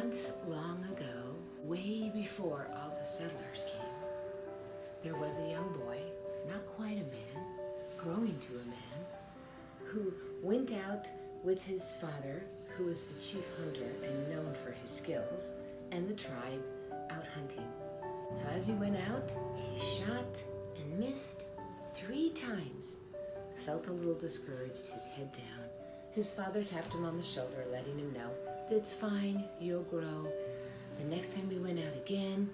Once long ago, way before all the settlers came, there was a young boy, not quite a man, growing to a man, who went out with his father, who was the chief hunter and known for his skills, and the tribe out hunting. So as he went out, he shot and missed 3 times. Felt a little discouraged, his head down. His father tapped him on the shoulder, letting him know, "It's fine, you'll grow." The next time he went out again,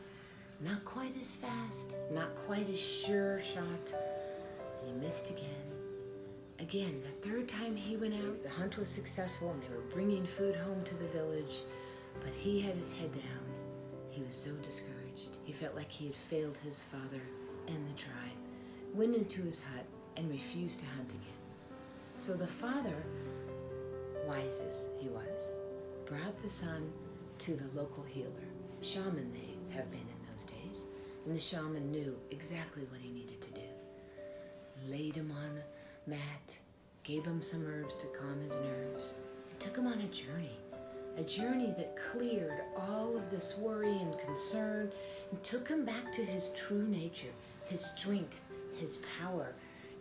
not quite as fast, not quite as sure shot, and he missed again. Again, the 3rd time he went out, the hunt was successful and they were bringing food home to the village, but he had his head down. He was so discouraged. He felt like he had failed his father and the tribe, went into his hut and refused to hunt again. So the father, wise as he was, brought the son to the local healer, shaman they have been in those days, and the shaman knew exactly what he needed to do. Laid him on the mat, gave him some herbs to calm his nerves, and took him on a journey that cleared all of this worry and concern and took him back to his true nature, his strength, his power,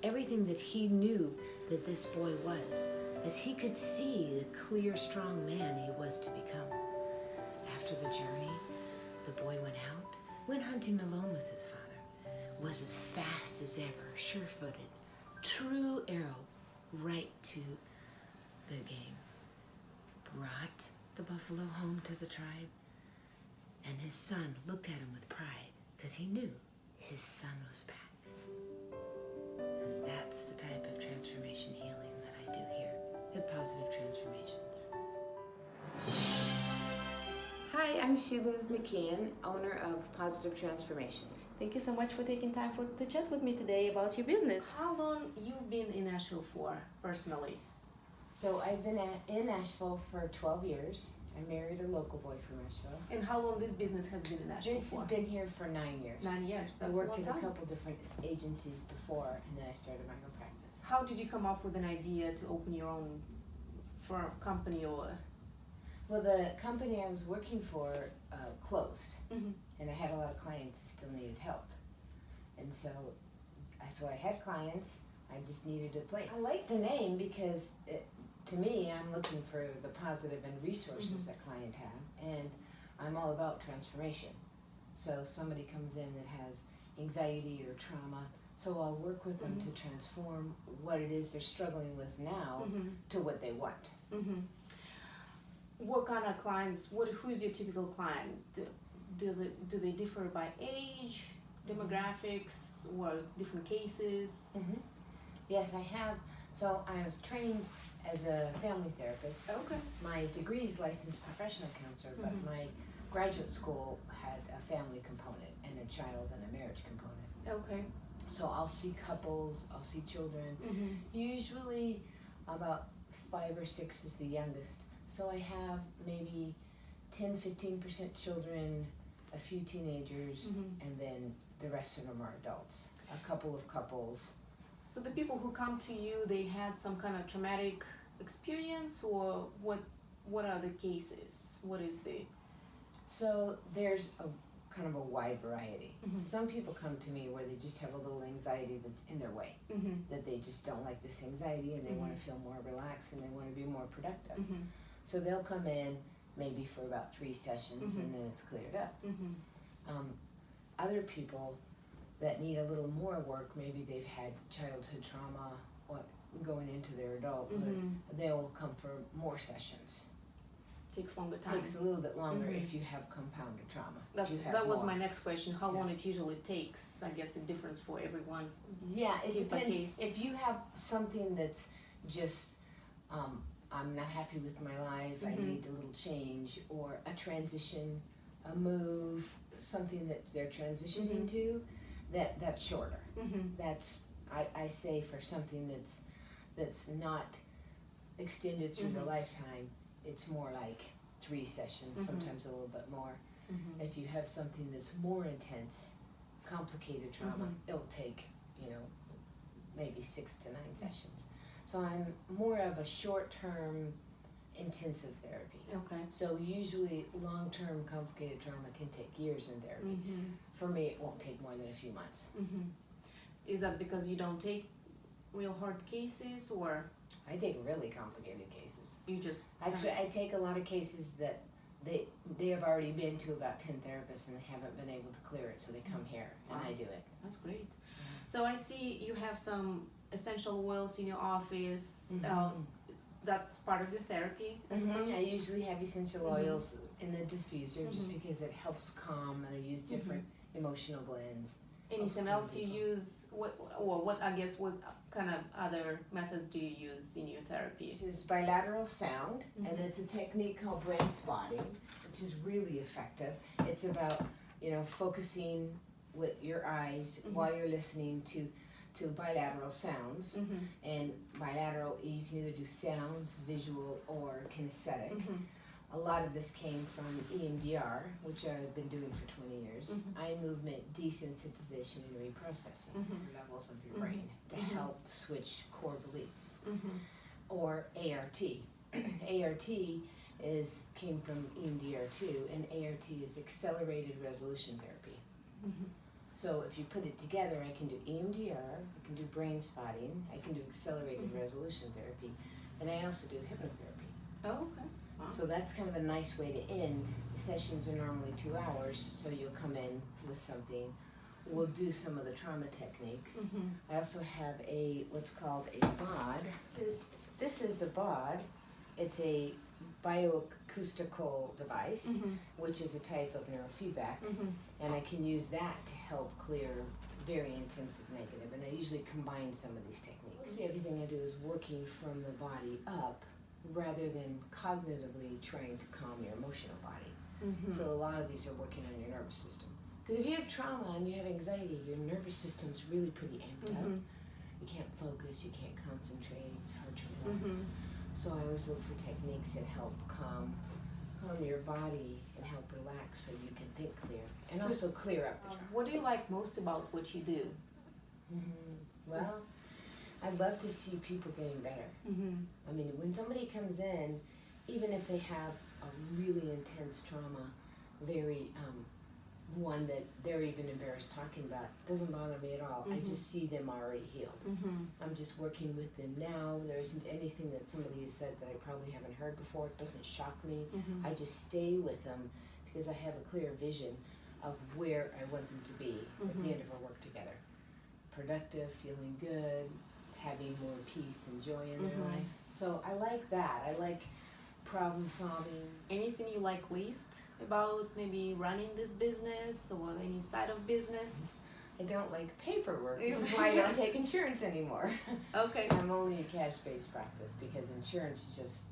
everything that he knew that this boy was, as he could see the clear, strong man he was to become. After the journey, the boy went hunting alone with his father, was as fast as ever, sure-footed, true arrow, right to the game, brought the buffalo home to the tribe, and his son looked at him with pride because he knew his son was back. And that's the type of transformation healing that I do here at Positive Transformations. Hi, I'm Shelia McKeon, owner of Positive Transformations. Thank you so much for taking time to chat with me today about your business. How long you've been in Asheville for, personally? So I've been in Asheville for 12 years. I married a local boy from Asheville. And how long this business has been in Asheville This for? has been here for 9 years. 9 years, I that's worked a in long a time. couple different agencies before, and then I started my own practice. How did you come up with an idea to open your own firm, company, or? Well, the company I was working for closed, Mm-hmm. and I had a lot of clients that still needed help. And so I had clients, I just needed a place. I like the name because to me, I'm looking for the positive and resources Mm-hmm. that client have, and I'm all about transformation. So somebody comes in that has anxiety or trauma, so I'll work with them Mm-hmm. to transform what it is they're struggling with now Mm-hmm. to what they want. Mm-hmm. What kind of clients, who's your typical client? Do they differ by age, demographics, or different cases? Mm-hmm. Yes, I have. So I was trained as a family therapist. Okay. My degree is licensed professional counselor, but Mhm. my graduate school had a family component and a child and a marriage component. Okay. So I'll see couples, I'll see children. Mm-hmm. Usually about 5 or 6 is the youngest. So I have maybe 10-15% children, a few teenagers, Mm-hmm. and then the rest of them are adults. A couple of couples. So the people who come to you, they had some kind of traumatic experience, or what are the cases? What is the? So there's a kind of a wide variety. Mhm. Some people come to me where they just have a little anxiety that's in their way, Mm-hmm. that they just don't like this anxiety and they Mhm. want to feel more relaxed and they want to be more productive. Mm-hmm. So they'll come in maybe for about 3 sessions Mhm. and then it's cleared up. Mm-hmm. Other people that need a little more work, maybe they've had childhood trauma or going into their adulthood, Mhm. they will come for more sessions. Takes longer It time. takes a little bit longer Mhm. if you have compounded trauma. That's, If you have that was more. my next question. How Yeah. long it usually takes? I guess a difference for everyone. Yeah, it Case by depends. case. If you have something that's just, I'm not happy with my life, I Mhm. need a little change, or a transition, a move, something that they're transitioning Mhm. to, that's shorter. Mm-hmm. That's, I say for something that's not extended through the Mhm. lifetime, it's more like 3 sessions, Mhm. sometimes a little bit more. Mm-hmm. If you have something that's more intense, complicated trauma, Mhm. it'll take, maybe 6 to 9 sessions. So I'm more of a short-term intensive therapy. Okay. So usually long-term complicated trauma can take years in therapy. For me, it won't take more than a few months. Is that because you don't take real hard cases, or I take really complicated cases. you just Actually, I take a lot of cases that they have already been to about 10 therapists and they haven't been able to clear it, so they come here and I do it. That's great. So I see you have some essential oils in your office. That's part of your therapy, I suppose? I usually have essential oils in the diffuser just because it helps calm, and I use different emotional blends. Anything else you use? What kind of other methods do you use in your therapy? Which is bilateral sound, and it's a technique called brain spotting, which is really effective. It's about, focusing with your eyes while you're listening to bilateral sounds. And bilateral, you can either do sounds, visual, or kinesthetic. A lot of this came from EMDR, which I've been doing for 20 years. Eye movement, desensitization, and reprocessing levels of your brain to help switch core beliefs. Or ART. ART came from EMDR too, and ART is accelerated resolution therapy. So if you put it together, I can do EMDR, I can do brain spotting, I can do accelerated resolution therapy, and I also do hypnotherapy. Oh, okay. Wow. So that's kind of a nice way to end. The sessions are normally 2 hours, so you'll come in with something. We'll do some of the trauma techniques. I also have what's called a BAUD. This is the BAUD. It's a Bio-acoustical Device, which is a type of neurofeedback, and I can use that to help clear very intensive negative, and I usually combine some of these techniques. Mostly everything I do is working from the body up rather than cognitively trying to calm your emotional body. So a lot of these are working on your nervous system. Because if you have trauma and you have anxiety, your nervous system's really pretty amped up. You can't focus, you can't concentrate, it's hard to relax. So I always look for techniques that help calm your body and help relax so you can think clear. And also clear up the trauma. What do you like most about what you do? Well, I'd love to see people getting better. I mean, when somebody comes in, even if they have a really intense trauma, very one that they're even embarrassed talking about, doesn't bother me at all. I just see them already healed. I'm just working with them now. There isn't anything that somebody has said that I probably haven't heard before. It doesn't shock me. I just stay with them because I have a clear vision of where I want them to be at the end of our work together. Productive, feeling good, having more peace and joy in their life. So I like that. I like problem solving. Anything you like least about maybe running this business or any side of business? I don't like paperwork, which is why I don't take insurance anymore. Okay. I'm only a cash-based practice because insurance just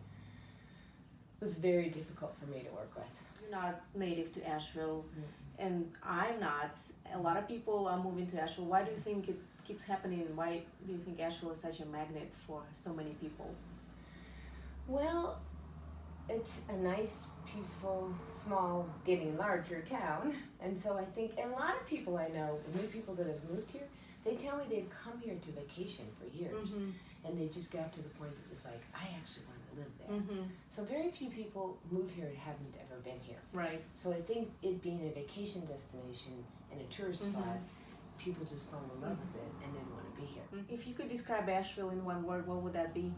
was very difficult for me to work with. You're not native to Asheville, and I'm not. A lot of people are moving to Asheville. Why do you think it keeps happening? Why do you think Asheville is such a magnet for so many people? Well, it's a nice, peaceful, small, getting larger town. And so I think, and a lot of people I know, new people that have moved here, they tell me they've come here to vacation for years. And they just got to the point that it's like, I actually want to live there. So very few people move here and haven't ever been here. Right. So I think it being a vacation destination and a tourist spot, people just fall in love with it and then want to be here. If you could describe Asheville in one word, what would that be?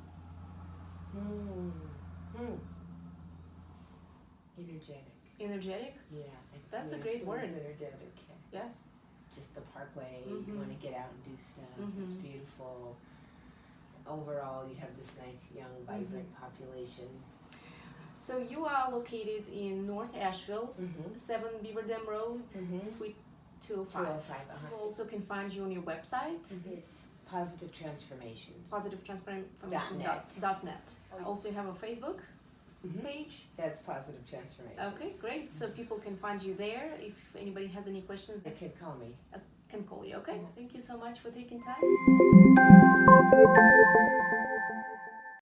Energetic. Energetic? Yeah. That's a great word. Energetic. Yes. Just the parkway, you want to get out and do stuff. It's beautiful. Overall, you have this nice, young, vibrant population. So you are located in North Asheville, 7 Beaver Dam Road, Suite 205. 205, People also can find you on your website. It's Positive Transformations. Positivetransformations.net. Also, you have a Facebook page. That's Positive Transformations. Okay, great. So people can find you there. If anybody has any questions, They can call me. Can call you. Okay. Thank you so much for taking time.